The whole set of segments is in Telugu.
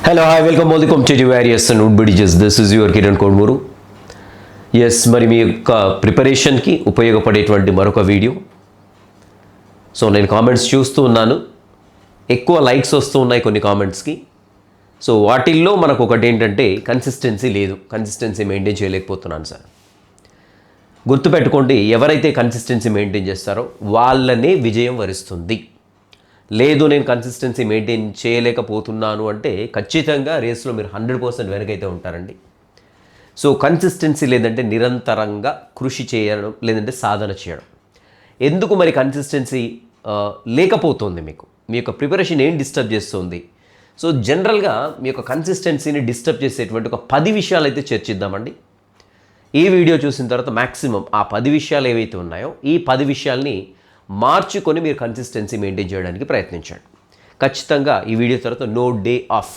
Hello hi welcome all the competitive warriors and would బిడిజెస్. This is your Kiran Kodmuru. మరి మీ యొక్క ప్రిపరేషన్కి ఉపయోగపడేటువంటి మరొక వీడియో. సో నేను కామెంట్స్ చూస్తూ ఉన్నాను, ఎక్కువ లైక్స్ వస్తూ ఉన్నాయి కొన్ని కామెంట్స్కి. సో వాటిల్లో మనకు ఒకటి ఏంటంటే కన్సిస్టెన్సీ లేదు, కన్సిస్టెన్సీ మెయింటైన్ చేయలేకపోతున్నాను సార్. గుర్తుపెట్టుకోండి, ఎవరైతే కన్సిస్టెన్సీ మెయింటైన్ చేస్తారో వాళ్ళనే విజయం వరిస్తుంది. లేదు నేను కన్సిస్టెన్సీ మెయింటైన్ చేయలేకపోతున్నాను అంటే ఖచ్చితంగా రేస్లో మీరు 100% వెనకైతే ఉంటారండి. సో కన్సిస్టెన్సీ లేదంటే నిరంతరంగా కృషి చేయడం, లేదంటే సాధన చేయడం. ఎందుకు మరి కన్సిస్టెన్సీ లేకపోతుంది? మీ యొక్క ప్రిపరేషన్ ఏం డిస్టర్బ్ చేస్తుంది? సో జనరల్గా మీ యొక్క కన్సిస్టెన్సీని డిస్టర్బ్ చేసేటువంటి ఒక 10 విషయాలు అయితే చర్చిద్దామండి. ఈ వీడియో చూసిన తర్వాత మ్యాక్సిమం ఆ 10 విషయాలు ఏవైతే ఉన్నాయో ఈ 10 విషయాల్ని మార్చుకొని మీరు కన్సిస్టెన్సీ మెయింటైన్ చేయడానికి ప్రయత్నించండి. ఖచ్చితంగా ఈ వీడియో తర్వాత నో డే ఆఫ్,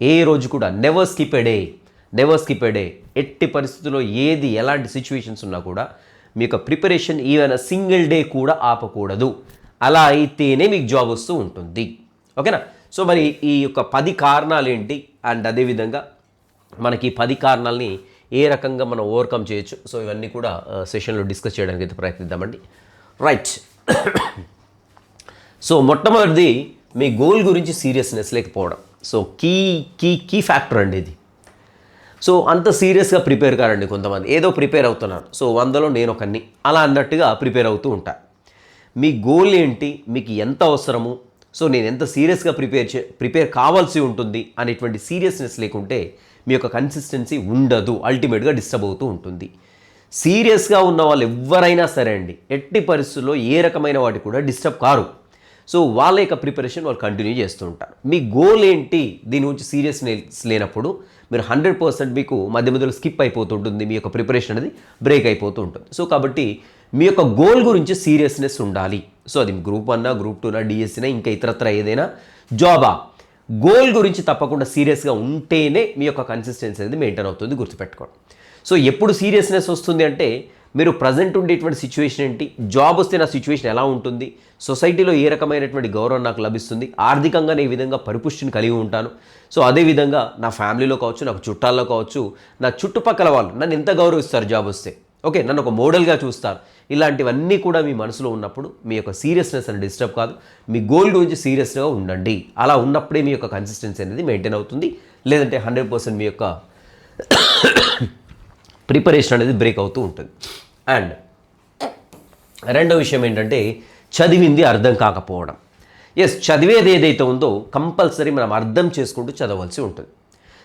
ఏ రోజు కూడా నెవర్ స్కిప్ ఎ డే. ఎట్టి పరిస్థితుల్లో ఏది ఎలాంటి సిచ్యువేషన్స్ ఉన్నా కూడా మీ యొక్క ప్రిపరేషన్ ఈవెన్ సింగిల్ డే కూడా ఆపకూడదు. అలా అయితేనే మీకు జాబ్ వస్తూ ఉంటుంది. ఓకేనా? సో మరి ఈ యొక్క 10 కారణాలు ఏంటి, అండ్ అదేవిధంగా మనకి 10 కారణాలని ఏ రకంగా మనం ఓవర్కమ్ చేయొచ్చు, సో ఇవన్నీ కూడా సెషన్లో డిస్కస్ చేయడానికి అయితే ప్రయత్నిద్దామండి. రైట్. సో మొట్టమొదటిది మీ గోల్ గురించి సీరియస్నెస్ లేకపోవడం. సో కీ ఫ్యాక్టర్ అండి ఇది. సో అంత సీరియస్గా ప్రిపేర్ కారండి కొంతమంది. ఏదో ప్రిపేర్ అవుతున్నారు, సో 100లో నేను ఒకరిని అలా అన్నట్టుగా ప్రిపేర్ అవుతూ ఉంటా. మీ గోల్ ఏంటి, మీకు ఎంత అవసరము, సో నేను ఎంత సీరియస్గా ప్రిపేర్ కావాల్సి ఉంటుంది అనేటువంటి సీరియస్నెస్ లేకుంటే మీ యొక్క కన్సిస్టెన్సీ ఉండదు, అల్టిమేట్గా డిస్టర్బ్ అవుతూ ఉంటుంది. సీరియస్గా ఉన్న వాళ్ళు ఎవరైనా సరే అండి, ఎట్టి పరిస్థితుల్లో ఏ రకమైన వాటి కూడా డిస్టర్బ్ కారు. సో వాళ్ళ యొక్క ప్రిపరేషన్ వాళ్ళు కంటిన్యూ చేస్తూ ఉంటారు. మీ గోల్ ఏంటి, దీని గురించి సీరియస్నెస్ లేనప్పుడు మీరు 100% మీకు మధ్య మధ్యలో స్కిప్ అయిపోతుంటుంది, మీ యొక్క ప్రిపరేషన్ అనేది బ్రేక్ అయిపోతూ ఉంటుంది. సో కాబట్టి మీ యొక్క గోల్ గురించి సీరియస్నెస్ ఉండాలి. సో అది గ్రూప్ 1, గ్రూప్ 2, డిఎస్సీనా, ఇంకా ఇతరత్ర ఏదైనా జాబా, గోల్ గురించి తప్పకుండా సీరియస్గా ఉంటేనే మీ యొక్క కన్సిస్టెన్సీ అనేది మెయింటైన్ అవుతుంది. గుర్తుపెట్టుకోండి. సో ఎప్పుడు సీరియస్నెస్ వస్తుంది అంటే మీరు ప్రజెంట్ ఉండేటువంటి సిచ్యువేషన్ ఏంటి, జాబ్ వస్తే నా సిచ్యువేషన్ ఎలా ఉంటుంది, సొసైటీలో ఏ రకమైనటువంటి గౌరవం నాకు లభిస్తుంది, ఆర్థికంగా నేను ఈ విధంగా పరిపుష్టిని కలిగి ఉంటాను, సో అదేవిధంగా నా ఫ్యామిలీలో కావచ్చు, నాకు చుట్టాల్లో కావచ్చు, నా చుట్టుపక్కల వాళ్ళు నన్ను ఎంత గౌరవిస్తారు జాబ్ వస్తే, ఓకే నన్ను ఒక మోడల్గా చూస్తారు, ఇలాంటివన్నీ కూడా మీ మనసులో ఉన్నప్పుడు మీ యొక్క సీరియస్నెస్ అనేది డిస్టర్బ్ కాదు. మీ గోల్ గురించి సీరియస్గా ఉండండి. అలా ఉన్నప్పుడే మీ యొక్క కన్సిస్టెన్సీ అనేది మెయింటైన్ అవుతుంది. లేదంటే 100% మీ యొక్క ప్రిపరేషన్ అనేది బ్రేక్ అవుతూ ఉంటుంది. అండ్ రెండో విషయం ఏంటంటే చదివింది అర్థం కాకపోవడం. ఎస్, చదివేది ఏదైతే ఉందో కంపల్సరీ మనం అర్థం చేసుకుంటూ చదవాల్సి ఉంటుంది.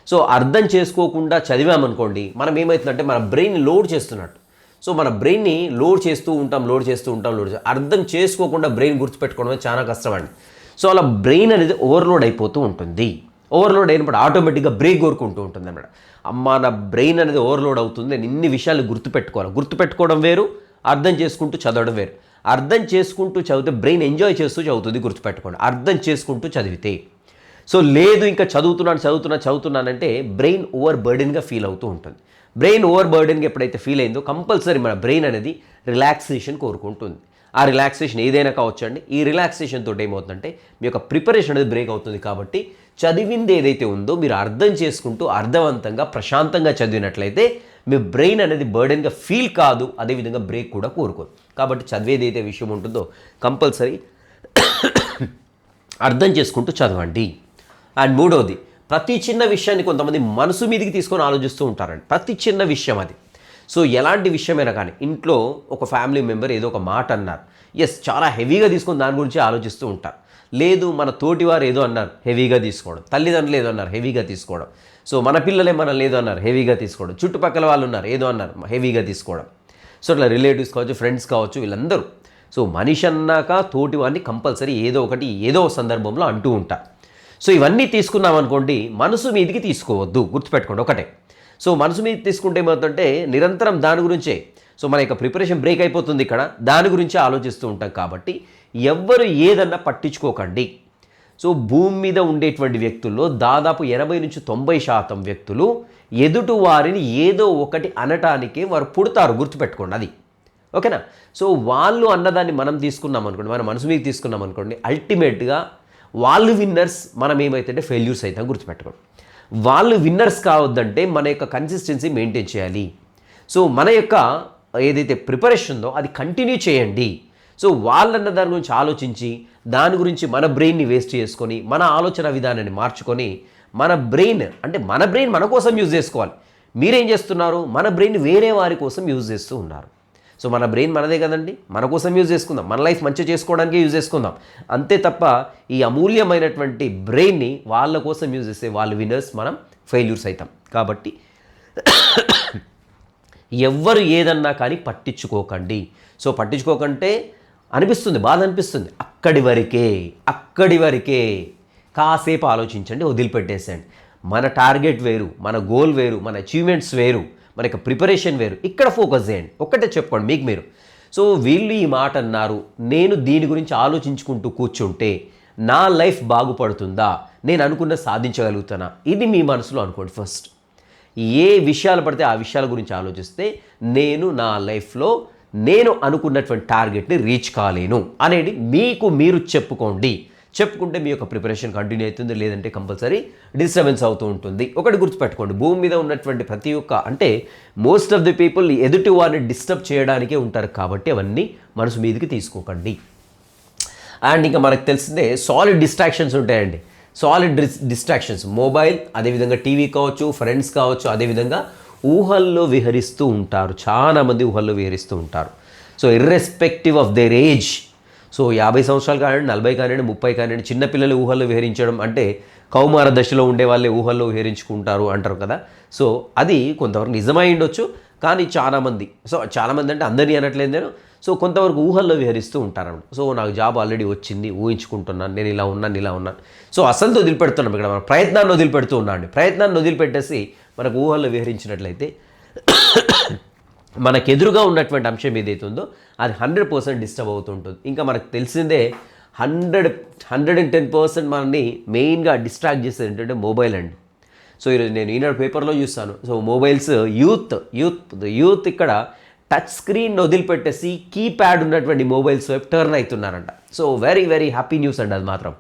సో అర్థం చేసుకోకుండా చదివామనుకోండి, మనం ఏమవుతుందంటే మన బ్రెయిన్ లోడ్ చేస్తున్నట్టు. సో మన బ్రెయిన్ని లోడ్ చేస్తూ ఉంటాం. అర్థం చేసుకోకుండా బ్రెయిన్ గుర్తుపెట్టుకోవడం చాలా కష్టం అండి. సో అలా బ్రెయిన్ అనేది ఓవర్లోడ్ అయిపోతూ ఉంటుంది. ఓవర్లోడ్ అయినప్పుడు ఆటోమేటిక్గా బ్రేక్ కోరుకుంటూ ఉంటుంది అన్నమాట. అమ్మ నా బ్రెయిన్ అనేది ఓవర్లోడ్ అవుతుంది, నేను ఇన్ని విషయాలు గుర్తుపెట్టుకోవడం వేరు, అర్థం చేసుకుంటూ చదవడం వేరు. అర్థం చేసుకుంటూ చదివితే బ్రెయిన్ ఎంజాయ్ చేస్తూ చదువుతుంది. గుర్తుపెట్టుకోండి, అర్థం చేసుకుంటూ చదివితే. సో లేదు ఇంకా చదువుతున్నానంటే బ్రెయిన్ ఓవర్ బర్డెన్గా ఫీల్ అవుతూ ఉంటుంది. బ్రెయిన్ ఓవర్ బర్డెన్గా ఎప్పుడైతే ఫీల్ అయిందో కంపల్సరీ మన బ్రెయిన్ అనేది రిలాక్సేషన్ కోరుకుంటుంది. ఆ రిలాక్సేషన్ ఏదైనా కావచ్చు అండి. ఈ రిలాక్సేషన్ తోటి ఏమవుతుందంటే మీ యొక్క ప్రిపరేషన్ అనేది బ్రేక్ అవుతుంది. కాబట్టి చదివింది ఏదైతే ఉందో మీరు అర్థం చేసుకుంటూ అర్థవంతంగా ప్రశాంతంగా చదివినట్లయితే మీ బ్రెయిన్ అనేది బర్డెన్గా ఫీల్ కాదు, అదేవిధంగా బ్రేక్ కూడా కోరుకోదు. కాబట్టి చదివేది అయితే విషయం ఉంటుందో కంపల్సరీ అర్థం చేసుకుంటూ చదవండి. అండ్ మూడవది, ప్రతి చిన్న విషయాన్ని కొంతమంది మనసు మీదకి తీసుకొని ఆలోచిస్తూ ఉంటారండి. ప్రతి చిన్న విషయం అది. సో ఎలాంటి విషయమైనా కానీ, ఇంట్లో ఒక ఫ్యామిలీ మెంబర్ ఏదో ఒక మాట అన్నారు, ఎస్ చాలా హెవీగా తీసుకొని దాని గురించి ఆలోచిస్తూ ఉంటారు. లేదు మన తోటివారు ఏదో అన్నారు, హెవీగా తీసుకోవడం. తల్లిదండ్రులు ఏదో అన్నారు, హెవీగా తీసుకోవడం. సో మన పిల్లలే మనల్ని ఏదో అన్నారు, హెవీగా తీసుకోవడం. చుట్టుపక్కల వాళ్ళు ఉన్నారు, ఏదో అన్నారు, హెవీగా తీసుకోవడం. సో అట్లా రిలేటివ్స్ కావచ్చు, ఫ్రెండ్స్ కావచ్చు, వీళ్ళందరూ. సో మనిషి అన్నాక తోటివాడిని కంపల్సరీ ఏదో సందర్భంలో అంటూ ఉంటారు. సో ఇవన్నీ తీసుకున్నాం అనుకోండి, మనసు మీదికి తీసుకోవద్దు. గుర్తుపెట్టుకోండి ఒకటే. సో మనసు మీద తీసుకుంటే ఏమవుతుందంటే నిరంతరం దాని గురించే, సో మన యొక్క ప్రిపరేషన్ బ్రేక్ అయిపోతుంది. ఇక్కడ దాని గురించే ఆలోచిస్తూ ఉంటాం. కాబట్టి ఎవ్వరు ఏదన్నా పట్టించుకోకండి. సో భూమి మీద ఉండేటువంటి వ్యక్తుల్లో దాదాపు 80-90% వ్యక్తులు ఎదుటి వారిని ఏదో ఒకటి అనటానికే వారు పుడతారు. గుర్తుపెట్టుకోండి అది. ఓకేనా? సో వాళ్ళు అన్నదాన్ని మనం తీసుకున్నాం అనుకోండి, మన మనసు మీద తీసుకున్నాం అనుకోండి, అల్టిమేట్గా వాళ్ళు విన్నర్స్, మనం ఏమైతే ఫెయిల్యూర్స్ అవుతాం గుర్తుపెట్టుకోండి. వాళ్ళు విన్నర్స్ కావద్దంటే మన యొక్క కన్సిస్టెన్సీ మెయింటైన్ చేయాలి. సో మన యొక్క ఏదైతే ప్రిపరేషన్ ఉందో అది కంటిన్యూ చేయండి. సో వాళ్ళన్న దాని గురించి ఆలోచించి దాని గురించి మన బ్రెయిన్ని వేస్ట్ చేసుకొని మన ఆలోచన విధానాన్ని మార్చుకొని మన బ్రెయిన్ మన కోసం యూజ్ చేసుకోవాలి. మీరేం చేస్తున్నారు? మన బ్రెయిన్ వేరే వారి కోసం యూజ్ చేస్తూ ఉన్నారు. సో మన బ్రెయిన్ మనదే కదండి, మన కోసం యూజ్ చేసుకుందాం, మన లైఫ్ మంచిగా చేసుకోవడానికి యూజ్ చేసుకుందాం. అంతే తప్ప ఈ అమూల్యమైనటువంటి బ్రెయిన్ని వాళ్ళ కోసం యూజ్ చేస్తే వాళ్ళు విన్నర్స్, మనం ఫెయిల్యూర్స్ అవుతాం. కాబట్టి ఎవ్వరు ఏదన్నా కానీ పట్టించుకోకండి. సో పట్టించుకోకంటే అనిపిస్తుంది, బాధ అనిపిస్తుంది, అక్కడి వరకే కాసేపు ఆలోచించండి, వదిలిపెట్టేసేయండి. మన టార్గెట్ వేరు, మన గోల్ వేరు, మన అచీవ్మెంట్స్ వేరు, మన యొక్క ప్రిపరేషన్ వేరు. ఇక్కడ ఫోకస్ చేయండి. ఒక్కటే చెప్పుకోండి మీకు మీరు. సో వీళ్ళు ఈ మాట అన్నారు, నేను దీని గురించి ఆలోచించుకుంటూ కూర్చుంటే నా లైఫ్ బాగుపడుతుందా, నేను అనుకున్న సాధించగలుగుతానా, ఇది మీ మనసులో అనుకోండి. ఫస్ట్ ఏ విషయాలు పడితే ఆ విషయాల గురించి ఆలోచిస్తే నేను నా లైఫ్లో నేను అనుకున్నటువంటి టార్గెట్ని రీచ్ కాలేను అనేది మీకు మీరు చెప్పుకుంటే మీ యొక్క ప్రిపరేషన్ కంటిన్యూ అవుతుంది, లేదంటే కంపల్సరీ డిస్టర్బెన్స్ అవుతూ ఉంటుంది. ఒకటి గుర్తుపెట్టుకోండి, భూమి మీద ఉన్నటువంటి ప్రతి ఒక్క మోస్ట్ ఆఫ్ ది పీపుల్ ఎదుటి వారిని డిస్టర్బ్ చేయడానికే ఉంటారు. కాబట్టి అవన్నీ మనసు మీదకి తీసుకోకండి. అండ్ ఇంకా మనకు తెలిసిందే సాలిడ్ డిస్ట్రాక్షన్స్ ఉంటాయండి. సాలిడ్ డిస్ట్రాక్షన్స్ మొబైల్, అదేవిధంగా టీవీ కావచ్చు, ఫ్రెండ్స్ కావచ్చు, అదేవిధంగా ఊహల్లో విహరిస్తూ ఉంటారు. చాలామంది ఊహల్లో విహరిస్తూ ఉంటారు. So irrespective of their age, so 50 సంవత్సరాలు కానివ్వండి, 40 కానివ్వండి, 30 కానివ్వండి, చిన్నపిల్లలు ఊహల్లో విహరించడం అంటే కౌమార దశలో ఉండే వాళ్ళే ఊహల్లో విహరించుకుంటారు అంటారు కదా. సో అది కొంతవరకు నిజమై ఉండొచ్చు, కానీ చాలామంది అంటే అందరినీ అనట్లేదు నేను. సో కొంతవరకు ఊహల్లో విహరిస్తూ ఉంటారన్నమాట. సో నాకు జాబ్ ఆల్రెడీ వచ్చింది, ఊహించుకుంటున్నాను, నేను ఇలా ఉన్నాను. సో అసలు వదిలిపెడుతున్నాం. ఇక్కడ మనం ప్రయత్నాన్ని వదిలిపెడుతూ ఉన్నాండి. ప్రయత్నాన్ని వదిలిపెట్టేసి మనకు ఊహల్లో విహరించినట్లయితే మనకెదురుగా ఉన్నటువంటి అంశం ఏదైతే ఉందో అది 100% డిస్టర్బ్ అవుతుంటుంది. ఇంకా మనకు తెలిసిందే 110% మనల్ని మెయిన్గా డిస్ట్రాక్ట్ చేసేది ఏంటంటే మొబైల్ అండి. సో ఈరోజు నేను ఈనాడు పేపర్లో చూస్తాను. సో మొబైల్స్ యూత్ ఇక్కడ టచ్ స్క్రీన్ వదిలిపెట్టేసి కీప్యాడ్ ఉన్నటువంటి మొబైల్స్ వైపు టర్న్ అవుతున్నారంట. So very very happy news అండి అది మాత్రం.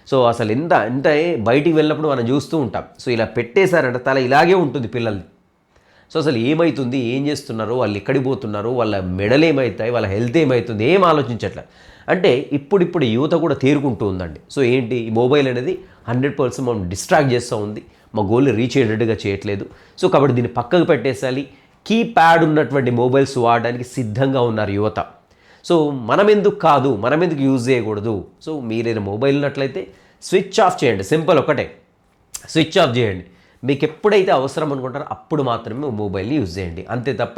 సో అసలు ఎంత బయటికి వెళ్ళినప్పుడు మనం చూస్తూ ఉంటాం. సో ఇలా పెట్టేశారంట, తల ఇలాగే ఉంటుంది పిల్లల్ని. సో అసలు ఏమవుతుంది, ఏం చేస్తున్నారు, వాళ్ళు ఎక్కడికి పోతున్నారు, వాళ్ళ మెడలు ఏమవుతాయి, వాళ్ళ హెల్త్ ఏమవుతుంది, ఏం ఆలోచించట్లే. అంటే ఇప్పుడు యువత కూడా తేరుకుంటూ ఉందండి. సో ఏంటి, ఈ మొబైల్ అనేది 100% మనం డిస్ట్రాక్ట్ చేస్తూ ఉంది, మా గోల్ని రీచ్ అయ్యేటట్టుగా చేయట్లేదు. సో కాబట్టి దీన్ని పక్కకు పెట్టేసాలి. కీప్యాడ్ ఉన్నటువంటి మొబైల్స్ వాడడానికి సిద్ధంగా ఉన్నారు యువత. సో మనం ఎందుకు యూజ్ చేయకూడదు. సో మీరైనా మొబైల్ ఉన్నట్లయితే స్విచ్ ఆఫ్ చేయండి. సింపుల్, ఒకటే స్విచ్ ఆఫ్ చేయండి. మీకు ఎప్పుడైతే అవసరం అనుకుంటారో అప్పుడు మాత్రమే మొబైల్ని యూజ్ చేయండి. అంతే తప్ప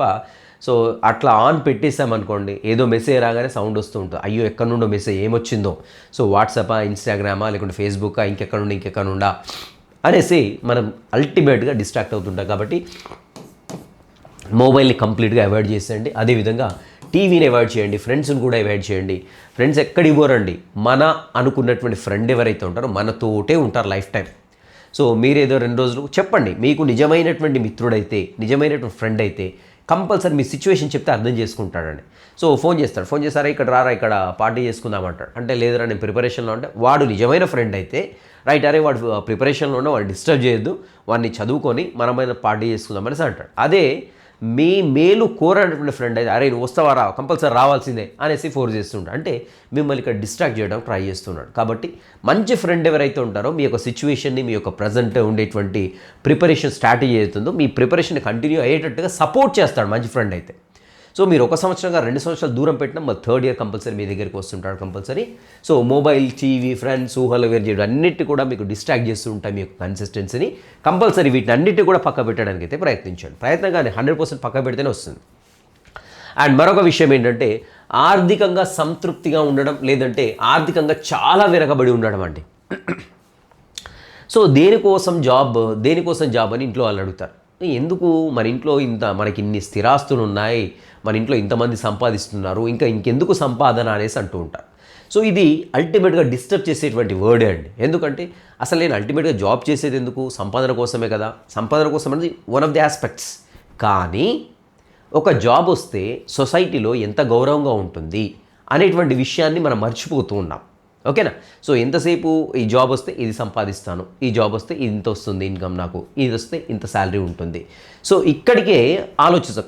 సో అట్లా ఆన్ పెట్టేసామనుకోండి, ఏదో మెసేజ్ రాగానే సౌండ్ వస్తూ ఉంటుంది, అయ్యో ఎక్కడి నుండో మెసేజ్ ఏమొచ్చిందో, సో వాట్సాపా, ఇన్స్టాగ్రామా, లేకుంటే ఫేస్బుక్కా, ఇంకెక్కడ నుండా అనేసి మనం అల్టిమేట్గా డిస్ట్రాక్ట్ అవుతుంటాం. కాబట్టి మొబైల్ని కంప్లీట్గా అవాయిడ్ చేసేయండి. అదేవిధంగా టీవీని అవాయిడ్ చేయండి, ఫ్రెండ్స్ని కూడా అవాయిడ్ చేయండి. ఫ్రెండ్స్ ఎక్కడికి పోరండి, మన అనుకున్నటువంటి ఫ్రెండ్ ఎవరైతే ఉంటారో మనతోటే ఉంటారు లైఫ్ టైం. సో మీరేదో 2 రోజులు చెప్పండి, మీకు నిజమైనటువంటి మిత్రుడైతే, నిజమైనటువంటి ఫ్రెండ్ అయితే కంపల్సరీ మీ సిచ్యువేషన్ చెప్తే అర్థం చేసుకుంటాడండి. సో ఫోన్ చేస్తారా, ఇక్కడ రారా, ఇక్కడ పార్టీ చేసుకుందామంటాడు. అంటే లేదురా నేను ప్రిపరేషన్లో ఉంటే, వాడు నిజమైన ఫ్రెండ్ అయితే రైట్, అరే వాడు ప్రిపరేషన్లో ఉన్న వాడు డిస్టర్బ్ చేయొద్దు, వాడిని చదువుకొని మనమైన పార్టీ చేసుకుందామనేసి అంటాడు. అదే మీ మేలు కోరనటువంటి ఫ్రెండ్ అయితే, అరే నువ్వు వస్తావా, కంపల్సరీ రావాల్సిందే అనేసి ఫోర్స్ చేస్తుంటాడు. అంటే మిమ్మల్ని ఇక్కడ డిస్ట్రాక్ట్ చేయడానికి ట్రై చేస్తున్నాడు. కాబట్టి మంచి ఫ్రెండ్ ఎవరైతే ఉంటారో మీ యొక్క సిచ్యువేషన్ని, మీ యొక్క ప్రజెంట్ ఉండేటువంటి ప్రిపరేషన్ స్ట్రాటజీ అవుతుందో మీ ప్రిపరేషన్ కంటిన్యూ అయ్యేటట్టుగా సపోర్ట్ చేస్తాడు మంచి ఫ్రెండ్ అయితే. సో మీరు 1 సంవత్సరంగా 2 సంవత్సరాలు దూరం పెట్టినా మరి 3rd ఇయర్ కంపల్సరీ మీ దగ్గరికి వస్తుంటాడు compulsory. So mobile, TV, friends, ఊహలు వేరు చేయడం అన్నిటి కూడా మీకు డిస్ట్రాక్ట్ చేస్తూ ఉంటాయి మీ యొక్క కన్సిస్టెన్సీని. కంపల్సరీ వీటిని అన్నిటి కూడా పక్క పెట్టడానికి అయితే ప్రయత్నించండి. ప్రయత్నంగానే 100% పక్క పెడితేనే వస్తుంది. అండ్ మరొక విషయం ఏంటంటే ఆర్థికంగా సంతృప్తిగా ఉండడం, లేదంటే ఆర్థికంగా చాలా వెనకబడి ఉండడం అండి. సో దేనికోసం జాబ్ అని ఇంట్లో వాళ్ళు అడుగుతారు. ఎందుకు మన ఇంట్లో మనకి ఇన్ని స్థిరాస్తులు ఉన్నాయి, మన ఇంట్లో ఇంతమంది సంపాదిస్తున్నారు, ఇంకెందుకు సంపాదన అనేసి అంటూ ఉంటారు. సో ఇది అల్టిమేట్గా డిస్టర్బ్ చేసేటువంటి వర్డే అండి. ఎందుకంటే అసలు నేను అల్టిమేట్గా జాబ్ చేసేది ఎందుకు, సంపాదన కోసమే కదా. సంపాదన కోసం అనేది వన్ ఆఫ్ ది ఆస్పెక్ట్స్. కానీ ఒక జాబ్ వస్తే సొసైటీలో ఎంత గౌరవంగా ఉంటుంది అనేటువంటి విషయాన్ని మనం మర్చిపోతూ ఉన్నాం. ఓకేనా? సో ఎంతసేపు ఈ జాబ్ వస్తే ఇది సంపాదిస్తాను, ఈ జాబ్ వస్తే ఇంత వస్తుంది ఇన్కమ్, నాకు ఇది వస్తే ఇంత శాలరీ ఉంటుంది. సో ఇక్కడికే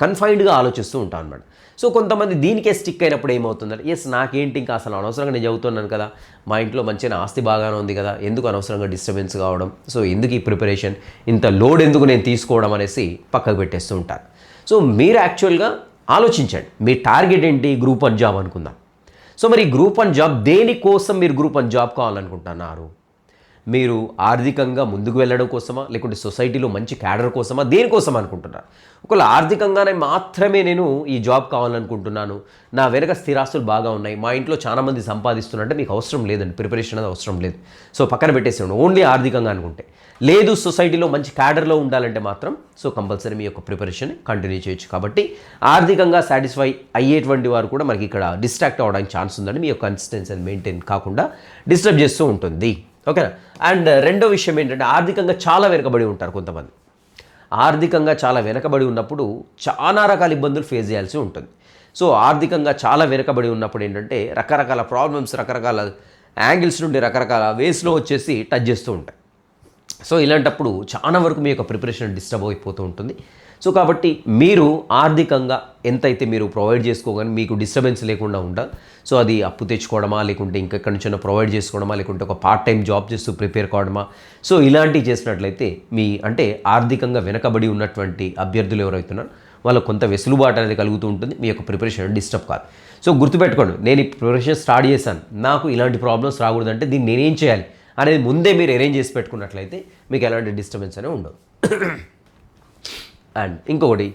కన్ఫైన్డ్గా ఆలోచిస్తూ ఉంటాను అనమాట. సో కొంతమంది దీనికే స్టిక్ అయినప్పుడు ఏమవుతుందంటే, ఎస్ నాకేంటి ఇంకా అసలు అనవసరంగా నేను చదువుతున్నాను కదా, మా ఇంట్లో మంచిగా ఆస్తి బాగానే ఉంది కదా, ఎందుకు అనవసరంగా డిస్టర్బెన్స్ కావడం, సో ఎందుకు ఈ ప్రిపరేషన్, ఇంత లోడ్ ఎందుకు నేను తీసుకోవడం అనేసి పక్కకు పెట్టేస్తూ ఉంటారు. సో మీరు యాక్చువల్గా ఆలోచించండి, మీ టార్గెట్ ఏంటి? గ్రూప్ 1 జాబ్ అనుకుందాం. సో మరి గ్రూప్ 1 జాబ్ దేనికోసం మీరు గ్రూప్ 1 జాబ్ కావాలనుకుంటున్నారు? మీరు ఆర్థికంగా ముందుకు వెళ్ళడం కోసమా, లేకుంటే సొసైటీలో మంచి క్యాడర్ కోసమా, దేనికోసం అనుకుంటున్నారు? ఒకవేళ ఆర్థికంగానే మాత్రమే నేను ఈ జాబ్ కావాలనుకుంటున్నాను, నా వెనక స్థిరాస్తులు బాగా ఉన్నాయి, మా ఇంట్లో చాలామంది సంపాదిస్తున్నారంటే మీకు అవసరం లేదండి, ప్రిపరేషన్ అనేది అవసరం లేదు. సో పక్కన పెట్టేసేయండి ఓన్లీ ఆర్థికంగా అనుకుంటే. లేదు సొసైటీలో మంచి క్యాడర్లో ఉండాలంటే మాత్రం సో కంపల్సరీ మీ యొక్క ప్రిపరేషన్ కంటిన్యూ చేయొచ్చు. కాబట్టి ఆర్థికంగా సాటిస్ఫై అయ్యేటువంటి వారు కూడా మనకి ఇక్కడ డిస్ట్రాక్ట్ అవ్వడానికి ఛాన్స్ ఉందండి, మీ యొక్క కన్సిస్టెన్సీ మెయింటైన్ కాకుండా డిస్టర్బ్ చేస్తూ ఉంటుంది. ఓకేనా? అండ్ రెండో విషయం ఏంటంటే, ఆర్థికంగా చాలా వెనుకబడి ఉంటారు కొంతమంది. ఆర్థికంగా చాలా వెనుకబడి ఉన్నప్పుడు చాలా రకాల ఇబ్బందులు ఫేస్ చేయాల్సి ఉంటుంది. సో ఆర్థికంగా చాలా వెనుకబడి ఉన్నప్పుడు ఏంటంటే రకరకాల ప్రాబ్లమ్స్ రకరకాల యాంగిల్స్ నుండి రకరకాల వేస్లో వచ్చేసి టచ్ చేస్తూ ఉంటాయి. సో ఇలాంటప్పుడు చాలా వరకు మీ యొక్క ప్రిపరేషన్ డిస్టర్బ్ అయిపోతూ ఉంటుంది. సో కాబట్టి మీరు ఆర్థికంగా ఎంతైతే మీరు ప్రొవైడ్ చేసుకోగానే మీకు డిస్టర్బెన్స్ లేకుండా ఉండాలి. సో అది అప్పు తెచ్చుకోవడమా, లేకుంటే ఇంకెక్కడి నుంచైనా ప్రొవైడ్ చేసుకోవడమా, లేకుంటే ఒక పార్ట్ టైం జాబ్ చేస్తూ ప్రిపేర్ కావడమా, సో ఇలాంటివి చేసినట్లయితే మీ అంటే ఆర్థికంగా వెనకబడి ఉన్నటువంటి అభ్యర్థులు ఎవరైతున్నారో వాళ్ళకు కొంత వెసులుబాటు అనేది కలుగుతూ ఉంటుంది, మీ యొక్క ప్రిపరేషన్ డిస్టర్బ్ కాదు. సో గుర్తుపెట్టుకోండి, నేను ఈ ప్రిపరేషన్ స్టార్ట్ చేశాను, నాకు ఇలాంటి ప్రాబ్లమ్స్ రాకూడదంటే దీన్ని నేనేం చేయాలి అనేది ముందే మీరు అరేంజ్ చేసి పెట్టుకున్నట్లయితే మీకు ఎలాంటి డిస్టర్బెన్స్ అనేవి ఉండవు. అండ్ ఇంకొకటి,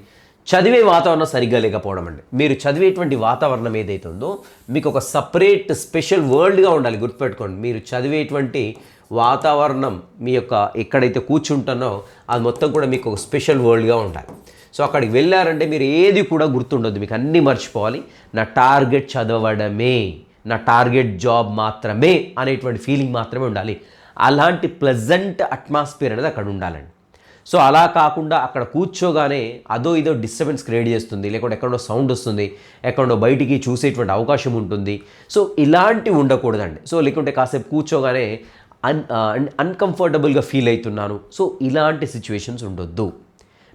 చదివే వాతావరణం సరిగ్గా లేకపోవడం అండి. మీరు చదివేటువంటి వాతావరణం ఏదైతే ఉందో మీకు ఒక సపరేట్ స్పెషల్ వరల్డ్గా ఉండాలి. గుర్తుపెట్టుకోండి, మీరు చదివేటువంటి వాతావరణం మీ యొక్క ఎక్కడైతే కూర్చుంటానో అది మొత్తం కూడా మీకు ఒక స్పెషల్ వరల్డ్గా ఉండాలి. సో అక్కడికి వెళ్ళారంటే మీరు ఏది కూడా గుర్తుండొద్దు, మీకు అన్నీ మర్చిపోవాలి. నా టార్గెట్ చదవడమే, నా టార్గెట్ జాబ్ మాత్రమే అనేటువంటి ఫీలింగ్ మాత్రమే ఉండాలి. అలాంటి ప్లెజెంట్ అట్మాస్ఫియర్ అనేది అక్కడ ఉండాలండి. సో అలా కాకుండా అక్కడ కూర్చోగానే అదో ఇదో డిస్టర్బెన్స్ క్రియేట్ చేస్తుంది, లేకుంటే ఎక్కడో సౌండ్ వస్తుంది, ఎక్కడో బయటికి చూసేటువంటి అవకాశం ఉంటుంది. సో ఇలాంటివి ఉండకూడదండి. సో లేకుంటే కాసేపు కూర్చోగానే అన్కంఫర్టబుల్గా ఫీల్ అవుతున్నాను, సో ఇలాంటి సిచ్యువేషన్స్ ఉండొద్దు.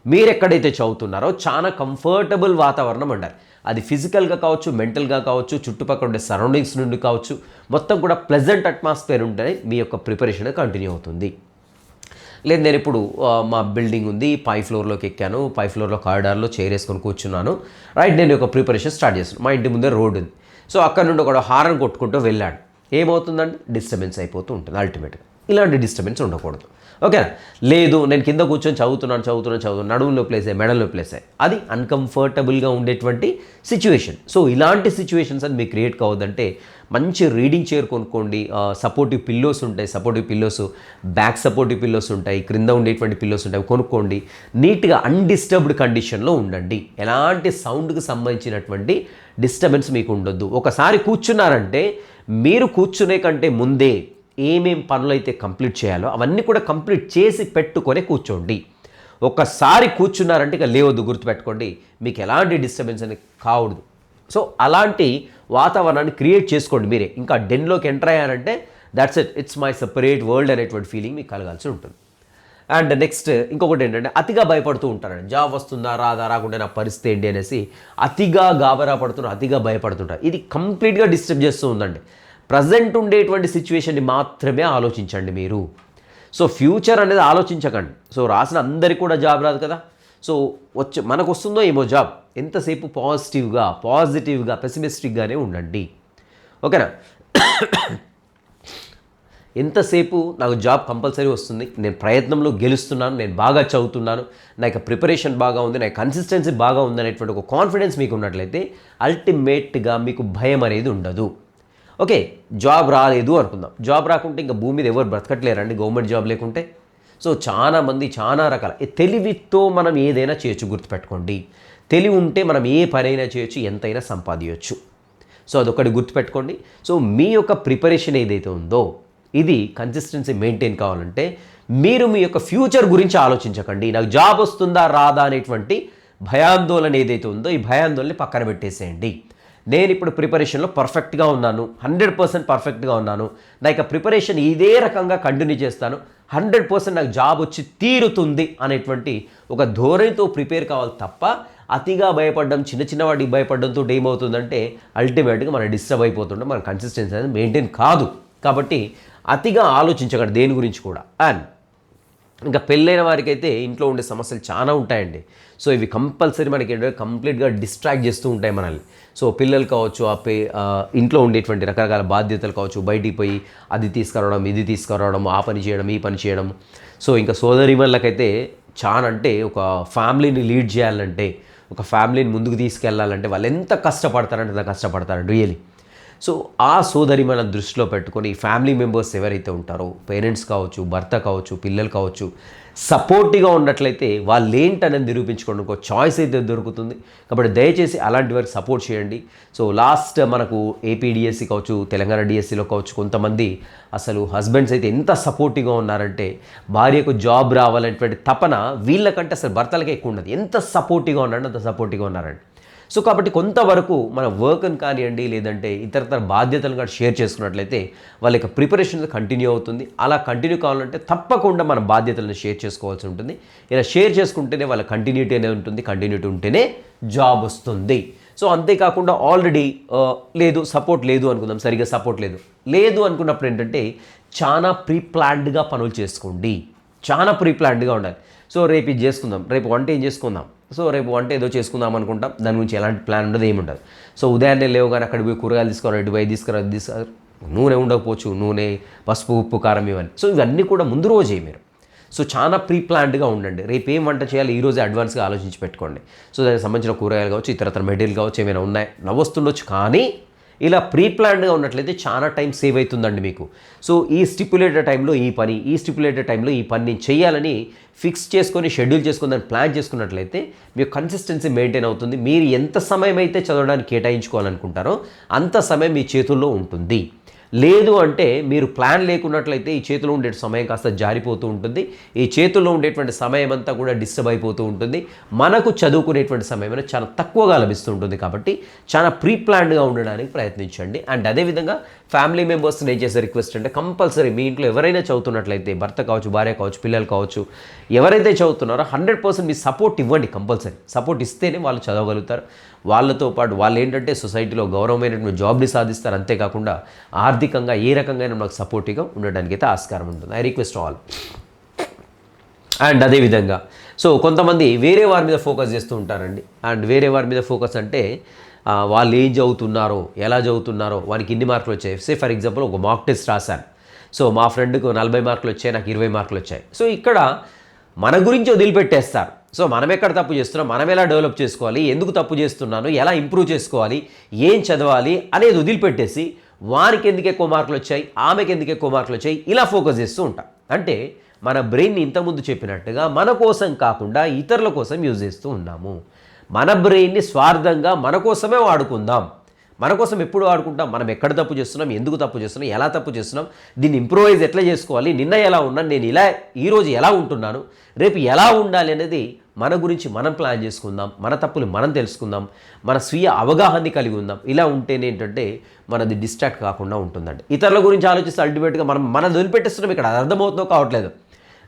మీరు ఎక్కడైతే చదువుతున్నారో చాలా కంఫర్టబుల్ వాతావరణం ఉండాలి. అది ఫిజికల్గా కావచ్చు, మెంటల్గా కావచ్చు, చుట్టుపక్కల ఉండే సరౌండింగ్స్ నుండి కావచ్చు, మొత్తం కూడా ప్లెజెంట్ అట్మాస్ఫియర్ ఉంటేనే మీ యొక్క ప్రిపరేషన్ కంటిన్యూ అవుతుంది. లేదు నేను ఇప్పుడు మా బిల్డింగ్ ఉంది, 5th ఫ్లోర్లోకి ఎక్కాను, 5th ఫ్లోర్లో కారిడార్లో చైర్ వేసుకొని కూర్చున్నాను, రైట్, నేను ఒక ప్రిపరేషన్ స్టార్ట్ చేస్తాను. మా ఇంటి ముందే రోడ్ ఉంది. సో అక్కడ నుండి ఒక హారన్ కొట్టుకుంటూ వెళ్ళాడు, ఏమవుతుందంటే డిస్టర్బెన్స్ అయిపోతూ ఉంటుంది అల్టిమేట్గా. ఇలాంటి డిస్టర్బెన్స్ ఉండకూడదు. ఓకేనా? లేదు నేను కింద కూర్చొని చదువుతున్నాను, నడుములో ప్లేసే, మెడలో ప్లేసే, అది అన్కంఫర్టబుల్గా ఉండేటువంటి సిచ్యువేషన్. సో ఇలాంటి సిచ్యువేషన్స్ అని మీకు క్రియేట్ కావద్దంటే మంచి రీడింగ్ చైర్ కొనుక్కోండి. సపోర్టివ్ పిల్లోస్ ఉంటాయి, supportive pillows, back supportive pillows ఉంటాయి, క్రింద ఉండేటువంటి పిల్లోస్ ఉంటాయి, కొనుక్కోండి. నీట్గా అన్డిస్టర్బ్డ్ కండిషన్లో ఉండండి. ఎలాంటి సౌండ్కి సంబంధించినటువంటి డిస్టర్బెన్స్ మీకు ఉండొద్దు. ఒకసారి కూర్చున్నారంటే మీరు కూర్చునే కంటే ముందే ఏమేం పనులు అయితే కంప్లీట్ చేయాలో అవన్నీ కూడా కంప్లీట్ చేసి పెట్టుకొని కూర్చోండి. ఒకసారి కూర్చున్నారంటే ఇక లేవద్దు, గుర్తుపెట్టుకోండి, మీకు ఎలాంటి డిస్టర్బెన్స్ అనేది కావద్దు. సో అలాంటి వాతావరణాన్ని క్రియేట్ చేసుకోండి మీరే. ఇంకా డెన్లోకి ఎంటర్ అయ్యారంటే that's it's my separate world అనేటువంటి ఫీలింగ్ మీకు కలగాల్సి ఉంటుంది. అండ్ నెక్స్ట్ ఇంకొకటి ఏంటంటే అతిగా భయపడుతూ ఉంటారండి. జాబ్ వస్తుందా రాదా, రాకుండా నా పరిస్థితి ఏంటి అనేసి అతిగా గాబరా పడుతున్నారు, అతిగా భయపడుతుంటారు. ఇది కంప్లీట్గా డిస్టర్బ్ చేస్తూ ఉందండి. ప్రజెంట్ ఉండేటువంటి సిచ్యువేషన్ని మాత్రమే ఆలోచించండి మీరు. సో ఫ్యూచర్ అనేది ఆలోచించకండి. సో రాసిన అందరికీ కూడా జాబ్ రాదు కదా. సో మనకు వస్తుందో ఏమో జాబ్, ఎంతసేపు పాజిటివ్గా పెసిమిస్టిక్గానే ఉండండి. ఓకేనా? ఎంతసేపు నాకు జాబ్ కంపల్సరీ వస్తుంది, నేను ప్రయత్నంలో గెలుస్తున్నాను, నేను బాగా చదువుతున్నాను, నాకు ప్రిపరేషన్ బాగా ఉంది, నాకు కన్సిస్టెన్సీ బాగా ఉంది అనేటువంటి ఒక కాన్ఫిడెన్స్ మీకు ఉన్నట్లయితే అల్టిమేట్గా మీకు భయం అనేది ఉండదు. ఓకే, జాబ్ రాలేదు అనుకుందాం, జాబ్ రాకుంటే ఇంకా భూమి మీద ఎవరు బ్రతకట్లేరండి గవర్నమెంట్ జాబ్ లేకుంటే. సో చాలామంది చాలా రకాల తెలివితో మనం ఏదైనా చేయొచ్చు. గుర్తుపెట్టుకోండి, తెలివి ఉంటే మనం ఏ పనైనా చేయొచ్చు, ఎంతైనా సంపాదించవచ్చు. సో అదొకటి గుర్తుపెట్టుకోండి. సో మీ యొక్క ప్రిపరేషన్ ఏదైతే ఉందో ఇది కన్సిస్టెన్సీ మెయింటైన్ కావాలంటే మీరు మీ యొక్క ఫ్యూచర్ గురించి ఆలోచించకండి. నాకు జాబ్ వస్తుందా రాదా అనేటువంటి భయాందోళన ఏదైతే ఉందో ఈ భయాందోళనని పక్కన పెట్టేసేయండి. నేను ఇప్పుడు ప్రిపరేషన్లో పర్ఫెక్ట్గా ఉన్నాను, 100% పర్ఫెక్ట్గా ఉన్నాను, నా యొక్క ప్రిపరేషన్ ఇదే రకంగా కంటిన్యూ చేస్తాను, 100% నాకు జాబ్ వచ్చి తీరుతుంది అనేటువంటి ఒక ధోరణితో ప్రిపేర్ కావాలి తప్ప అతిగా భయపడడం, చిన్న వాటికి భయపడడంతో ఏమవుతుందంటే అల్టిమేట్గా మనం డిస్టర్బ్ అయిపోతుంటే మన కన్సిస్టెన్సీ అనేది మెయింటైన్ కాదు. కాబట్టి అతిగా ఆలోచించకండి దేని గురించి కూడా. అండ్ ఇంకా పెళ్ళైన వారికి అయితే ఇంట్లో ఉండే సమస్యలు చాలా ఉంటాయండి. సో ఇవి కంపల్సరీ మనకి ఏంటంటే కంప్లీట్గా డిస్ట్రాక్ట్ చేస్తూ ఉంటాయి మనల్ని. సో పిల్లలు కావచ్చు, ఇంట్లో ఉండేటువంటి రకరకాల బాధ్యతలు కావచ్చు, బయటికి పోయి అది తీసుకురావడం, ఇది తీసుకురావడం, ఆ పని చేయడం, ఈ పని చేయడం. సో ఇంకా సోదరీమణులకైతే చాలా అంటే ఒక ఫ్యామిలీని లీడ్ చేయాలంటే, ఒక ఫ్యామిలీని ముందుకు తీసుకెళ్లాలంటే వాళ్ళు ఎంత కష్టపడతారంటే అంత కష్టపడతారు రియలీ. సో ఆ సోదరి మన దృష్టిలో పెట్టుకొని ఫ్యామిలీ మెంబర్స్ ఎవరైతే ఉంటారో, పేరెంట్స్ కావచ్చు, భర్త కావచ్చు, పిల్లలు కావచ్చు, సపోర్టివ్గా ఉన్నట్లయితే వాళ్ళు ఏంటనేది నిరూపించుకోవడం ఒక చాయిస్ అయితే దొరుకుతుంది. కాబట్టి దయచేసి అలాంటి వారికి సపోర్ట్ చేయండి. సో లాస్ట్ మనకు ఏపీడిఎస్సి కావచ్చు, తెలంగాణ డిఎస్సిలో కావచ్చు, కొంతమంది అసలు హస్బెండ్స్ అయితే ఎంత సపోర్టివ్గా ఉన్నారంటే భార్యకు జాబ్ రావాలనేటువంటి తపన వీళ్ళకంటే అసలు భర్తలకే ఎక్కువ ఉండదు. ఎంత సపోర్టివ్గా ఉన్నారంటే అంత సపోర్టివ్గా ఉన్నారండి. సో కాబట్టి కొంతవరకు మన వర్క్ని కానివ్వండి, లేదంటే ఇతరతర బాధ్యతలను కూడా షేర్ చేసుకున్నట్లయితే వాళ్ళ యొక్క ప్రిపరేషన్ కంటిన్యూ అవుతుంది. అలా కంటిన్యూ కావాలంటే తప్పకుండా మన బాధ్యతలను షేర్ చేసుకోవాల్సి ఉంటుంది. ఇలా షేర్ చేసుకుంటేనే వాళ్ళ కంటిన్యూటీ అనేది ఉంటుంది. కంటిన్యూటీ ఉంటేనే జాబ్ వస్తుంది. సో అంతేకాకుండా ఆల్రెడీ లేదు, సపోర్ట్ లేదు అనుకుందాం, సరిగ్గా సపోర్ట్ లేదు అనుకున్నప్పుడు ఏంటంటే చాలా ప్రీ ప్లాన్డ్గా పనులు చేసుకోండి. చాలా ప్రీ ప్లాన్డ్గా ఉండాలి. సో రేపు ఇది చేసుకుందాం, రేపు వంట ఏం చేసుకుందాం, సో రేపు వంట ఏదో చేసుకుందాం అనుకుంటాం, దాని గురించి ఎలాంటి ప్లాన్ ఉండదు, ఏముండదు. సో ఉదయాన్నే లేవుగానే అక్కడ పోయి కూరగాయలు తీసుకోవాలి, ఇటు పోయి తీసుకురా, నూనె ఉండకపోవచ్చు, నూనె, పసుపు, ఉప్పు, కారం ఇవన్నీ. సో ఇవన్నీ కూడా ముందు రోజే మీరు సో చాలా ప్రీ ప్లాన్డ్గా ఉండండి. రేపు ఏం వంట చేయాలి ఈరోజే అడ్వాన్స్గా ఆలోచించి పెట్టుకోండి. సో దానికి సంబంధించిన కూరగాయలు కావచ్చు, ఇతరతర మెటీరియల్ కావచ్చు, ఏమైనా ఉన్నాయి నవ్వొస్తుండొచ్చు, కానీ ఇలా ప్రీ ప్లాన్డ్గా ఉన్నట్లయితే చాలా టైం సేవ్ అవుతుందండి మీకు. సో ఈ స్టిపులేటెడ్ టైంలో ఈ పని, ఈ స్టిపులేటెడ్ టైంలో ఈ పని నేను చేయాలని ఫిక్స్ చేసుకొని, షెడ్యూల్ చేసుకుని, దాన్ని ప్లాన్ చేసుకున్నట్లయితే మీకు కన్సిస్టెన్సీ మెయింటైన్ అవుతుంది. మీరు ఎంత సమయం అయితే చదవడానికి కేటాయించుకోవాలనుకుంటారో అంత సమయం మీ చేతుల్లో ఉంటుంది. లేదు అంటే మీరు ప్లాన్ లేకున్నట్లయితే ఈ చేతిలో ఉండే సమయం కాస్త జారిపోతూ ఉంటుంది. ఈ చేతుల్లో ఉండేటువంటి సమయం అంతా కూడా డిస్టర్బ్ అయిపోతూ ఉంటుంది. మనకు చదువుకునేటువంటి సమయం అనేది చాలా తక్కువగా లభిస్తూ ఉంటుంది. కాబట్టి చాలా ప్రీ ప్లాన్డ్గా ఉండడానికి ప్రయత్నించండి. అండ్ అదేవిధంగా ఫ్యామిలీ మెంబర్స్ని ఏం చేసే రిక్వెస్ట్ అంటే కంపల్సరీ మీ ఇంట్లో ఎవరైనా చదువుతున్నట్లయితే, భర్త కావచ్చు, భార్య కావచ్చు, పిల్లలు కావచ్చు, ఎవరైతే చదువుతున్నారో 100% మీ సపోర్ట్ ఇవ్వండి. కంపల్సరీ సపోర్ట్ ఇస్తేనే వాళ్ళు చదవగలుగుతారు. వాళ్ళతో పాటు వాళ్ళు ఏంటంటే సొసైటీలో గౌరవమైనటువంటి జాబ్ని సాధిస్తారు. అంతేకాకుండా ఆర్థికంగా ఏ రకంగా మనకు సపోర్టివ్గా ఉండడానికి అయితే ఆస్కారం ఉంటుంది. I request all. అండ్ అదేవిధంగా సో కొంతమంది వేరే వారి మీద ఫోకస్ చేస్తూ ఉంటారండి. అండ్ వేరే వారి మీద ఫోకస్ అంటే వాళ్ళు ఏం చదువుతున్నారో, ఎలా చదువుతున్నారో, వానికి ఇన్ని మార్కులు వచ్చాయి. సే ఫర్ ఎగ్జాంపుల్ ఒక మాక్ టెస్ట్ రాశాను. సో మా ఫ్రెండ్కు 40 మార్కులు వచ్చాయి, నాకు 20 మార్కులు వచ్చాయి. సో ఇక్కడ మన గురించి వదిలిపెట్టేస్తారు. సో మనం ఎక్కడ తప్పు చేస్తున్నాం, మనం ఎలా డెవలప్ చేసుకోవాలి, ఎందుకు తప్పు చేస్తున్నాను, ఎలా ఇంప్రూవ్ చేసుకోవాలి, ఏం చదవాలి అనేది వదిలిపెట్టేసి వారికి ఎందుకు ఎక్కువ మార్కులు వచ్చాయి, ఆమెకి ఎందుకు ఎక్కువ మార్కులు వచ్చాయి, ఇలా ఫోకస్ చేస్తూ ఉంటాం. అంటే మన బ్రెయిన్ని ఇంతకుముందు చెప్పినట్టుగా మన కోసం కాకుండా ఇతరుల కోసం యూజ్ చేస్తూ ఉన్నాము. మన బ్రెయిన్ని స్వార్థంగా మన కోసమే వాడుకుందాం. మన కోసం ఎప్పుడు వాడుకుంటాం, మనం ఎక్కడ తప్పు చేస్తున్నాం, ఎందుకు తప్పు చేస్తున్నాం, ఎలా తప్పు చేస్తున్నాం, దీన్ని ఇంప్రూవైజ్ ఎట్లా చేసుకోవాలి, నిన్న ఎలా ఉన్నాను, నేను ఇలా ఈరోజు ఎలా ఉంటున్నాను, రేపు ఎలా ఉండాలి అనేది మన గురించి మనం ప్లాన్ చేసుకుందాం. మన తప్పులు మనం తెలుసుకుందాం. మన స్వీయ అవగాహనని కలిగి ఉందాం. ఇలా ఉంటేనే ఏంటంటే మనది డిస్ట్రాక్ట్ కాకుండా ఉంటుందండి. ఇతరుల గురించి ఆలోచిస్తే అల్టిమేట్గా మనం వదిలిపెట్టేస్తున్నాం. ఇక్కడ అది అర్థమవుతుందో కావట్లేదు.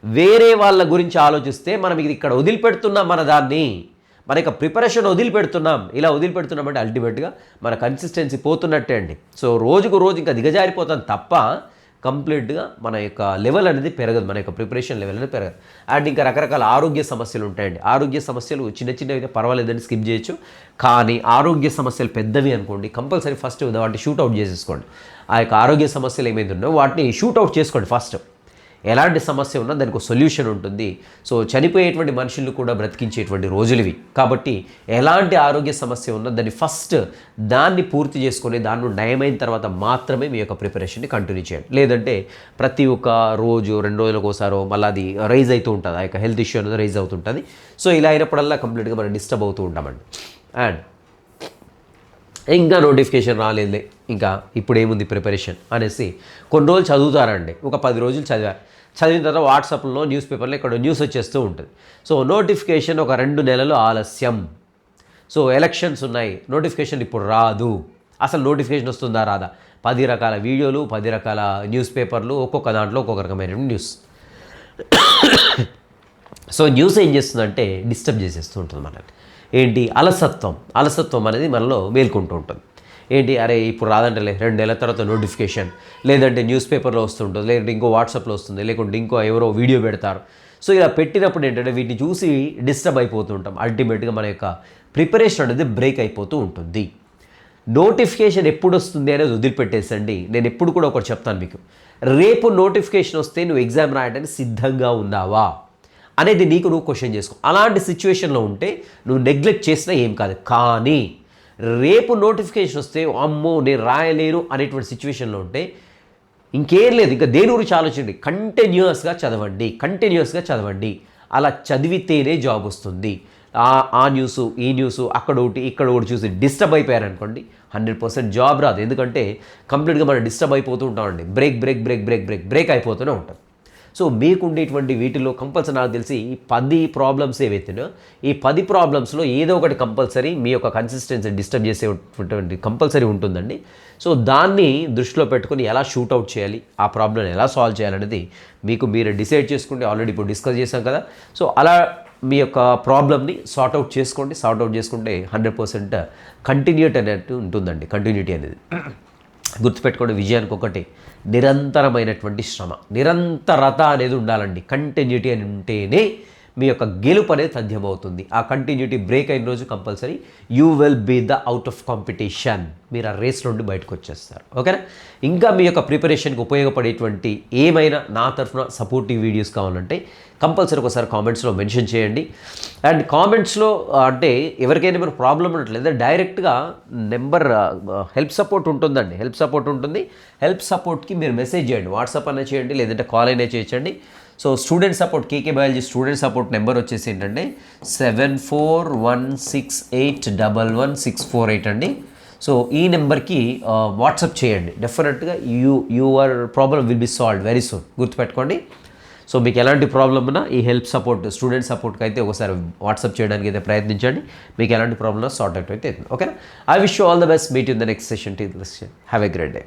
వేరే వాళ్ళ గురించి ఆలోచిస్తే మనం ఇది ఇక్కడ వదిలిపెడుతున్నాం, మన దాన్ని మన యొక్క ప్రిపరేషన్ వదిలిపెడుతున్నాం. ఇలా వదిలిపెడుతున్నామంటే అల్టిమేట్గా మన కన్సిస్టెన్సీ పోతున్నట్టే అండి. సో రోజుకు రోజు ఇంకా దిగజారిపోతాం తప్ప కంప్లీట్గా మన యొక్క లెవెల్ అనేది పెరగదు, మన యొక్క ప్రిపరేషన్ లెవెల్ అనేది పెరగదు. అండ్ ఇంకా రకరకాల ఆరోగ్య సమస్యలు ఉంటాయండి. ఆరోగ్య సమస్యలు చిన్నవి అయితే పర్వాలేదని స్కిప్ చేయొచ్చు. కానీ ఆరోగ్య సమస్యలు పెద్దవి అనుకోండి, కంపల్సరీ ఫస్ట్ వాటిని షూట్అవుట్ చేసేసుకోండి. ఆ యొక్క ఆరోగ్య సమస్యలు ఏమైతే ఉన్నాయో వాటిని షూట్అవుట్ చేసుకోండి. ఫస్ట్ ఎలాంటి సమస్య ఉన్నా దానికి ఒక సొల్యూషన్ ఉంటుంది. సో చనిపోయేటువంటి మనుషులను కూడా బ్రతికించేటువంటి రోజులు ఇవి. కాబట్టి ఎలాంటి ఆరోగ్య సమస్య ఉన్నా దాన్ని పూర్తి చేసుకొని దాన్ని నయమైన తర్వాత మాత్రమే మీ యొక్క ప్రిపరేషన్ని కంటిన్యూ చేయండి. లేదంటే ప్రతి ఒక్క రోజు 2 రోజులకు ఒకసారో మళ్ళీ అది రైజ్ అవుతూ ఉంటుంది. ఆ యొక్క హెల్త్ ఇష్యూ అనేది రైజ్ అవుతుంటుంది. సో ఇలా అయినప్పుడల్లా కంప్లీట్గా మనం డిస్టర్బ్ అవుతూ ఉంటామండి. అండ్ ఇంకా నోటిఫికేషన్ రాలేదులే, ఇంకా ఇప్పుడు ఏముంది ప్రిపరేషన్ అనేసి కొన్ని రోజులు చదువుతారండి. ఒక 10 రోజులు చదివిన తర్వాత వాట్సాప్లో, న్యూస్ పేపర్లో ఇక్కడ న్యూస్ వచ్చేస్తూ ఉంటుంది. సో నోటిఫికేషన్ ఒక 2 నెలలు ఆలస్యం. సో ఎలక్షన్స్ ఉన్నాయి, నోటిఫికేషన్ ఇప్పుడు రాదు అసలు నోటిఫికేషన్ వస్తుందా రాదా, 10 రకాల వీడియోలు, 10 రకాల న్యూస్ పేపర్లు, ఒక్కొక్క దాంట్లో ఒక్కొక్క రకమైన న్యూస్. సో న్యూస్ ఏం చేస్తుందంటే డిస్టర్బ్ చేసేస్తూ ఉంటుంది మనల్ని. ఏంటి, అలసత్వం అనేది మనలో మేల్కొంటూ ఉంటుంది. ఏంటి, అరే ఇప్పుడు రాదంటలే, 2 నెలల తర్వాత నోటిఫికేషన్, లేదంటే న్యూస్ పేపర్లో వస్తుంటుంది, లేదంటే ఇంకో వాట్సాప్లో వస్తుంది, లేకుంటే ఇంకో ఎవరో వీడియో పెడతారు. సో ఇలా పెట్టినప్పుడు ఏంటంటే వీటిని చూసి డిస్టర్బ్ అయిపోతూ ఉంటాం. అల్టిమేట్గా మన యొక్క ప్రిపరేషన్ అనేది బ్రేక్ అయిపోతూ ఉంటుంది. నోటిఫికేషన్ ఎప్పుడు వస్తుంది అనేది వదిలిపెట్టేసండి. నేను ఎప్పుడు కూడా ఒకటి చెప్తాను మీకు, రేపు నోటిఫికేషన్ వస్తే నువ్వు ఎగ్జామ్ రాయడానికి సిద్ధంగా ఉన్నావా అనేది నీకు నువ్వు క్వశ్చన్ చేసుకో. అలాంటి సిచ్యువేషన్లో ఉంటే నువ్వు నెగ్లెక్ట్ చేసినా ఏం కాదు. కానీ రేపు నోటిఫికేషన్ వస్తే అమ్మో నేను రాయలేను అనేటువంటి సిచ్యువేషన్లో ఉంటే ఇంకేం లేదు, ఇంకా దేని గురించి ఆలోచించండి, కంటిన్యూస్గా చదవండి. అలా చదివితేనే జాబ్ వస్తుంది. ఆ న్యూసు, ఈ న్యూసు, అక్కడ ఒకటి ఇక్కడ ఒకటి చూసి డిస్టర్బ్ అయిపోయారనుకోండి, 100% జాబ్ రాదు. ఎందుకంటే కంప్లీట్గా మనం డిస్టర్బ్ అయిపోతూ ఉంటామండి. బ్రేక్ అయిపోతూనే ఉంటాం. సో మీకుండేటువంటి వీటిలో కంపల్సరీ నాకు తెలిసి ఈ 10 ప్రాబ్లమ్స్ ఏవైతేనో ఈ 10 ప్రాబ్లమ్స్లో ఏదో ఒకటి కంపల్సరీ మీ యొక్క కన్సిస్టెన్సీ డిస్టర్బ్ చేసేటువంటి కంపల్సరీ ఉంటుందండి. సో దాన్ని దృష్టిలో పెట్టుకుని ఎలా షూట్అవుట్ చేయాలి, ఆ ప్రాబ్లమ్ని ఎలా సాల్వ్ చేయాలనేది మీకు మీరు డిసైడ్ చేసుకుంటే, ఆల్రెడీ ఇప్పుడు డిస్కస్ చేశాం కదా. సో అలా మీ యొక్క ప్రాబ్లమ్ని సార్ట్అవుట్ చేసుకుంటే 100% కంటిన్యూటీ అనేది ఉంటుందండి. కంటిన్యూటీ అనేది గుర్తుపెట్టుకోండి. విజయానికి ఒకటి నిరంతరమైనటువంటి శ్రమ, నిరంతరత అనేది ఉండాలండి. కంటిన్యూటీ అని ఉంటేనే మీ యొక్క గెలుపు అనేది తథ్యమవుతుంది. ఆ కంటిన్యూటీ బ్రేక్ అయిన రోజు compulsory you will be the out of competition. మీరు ఆ రేస్ నుండి బయటకు వచ్చేస్తారు. ఓకేనా? ఇంకా మీ యొక్క ప్రిపరేషన్కి ఉపయోగపడేటువంటి ఏమైనా నా తరఫున సపోర్టివ్ వీడియోస్ కావాలంటే కంపల్సరీ ఒకసారి కామెంట్స్లో మెన్షన్ చేయండి. అండ్ కామెంట్స్లో అంటే ఎవరికైనా మీరు ప్రాబ్లం ఉన్నట్లయితే డైరెక్ట్గా నెంబర్ హెల్ప్ సపోర్ట్ ఉంటుందండి. హెల్ప్ సపోర్ట్కి మీరు మెసేజ్ చేయండి, వాట్సాప్ అయినా చేయండి, లేదంటే కాల్ అయినా చేయించండి. సో స్టూడెంట్ సపోర్ట్, కేకే బయాలజీ స్టూడెంట్ సపోర్ట్ నెంబర్ వచ్చేసి ఏంటంటే 7416811648 అండి. సో ఈ నెంబర్కి వాట్సాప్ చేయండి. డెఫినెట్గా your problem will be solved very soon. గుర్తుపెట్టుకోండి. సో మీకు ఎలాంటి ప్రాబ్లమ్ ఉన్నా ఈ హెల్ప్ సపోర్ట్, స్టూడెంట్ సపోర్ట్కి అయితే ఒకసారి వాట్సాప్ చేయడానికి అయితే ప్రయత్నించండి. మీకు ఎలాంటి ప్రాబ్లమ్ సార్ట్ అవుట్ అయితే. ఓకేనా? I wish you all the best. Meet in the next session. Have a great day.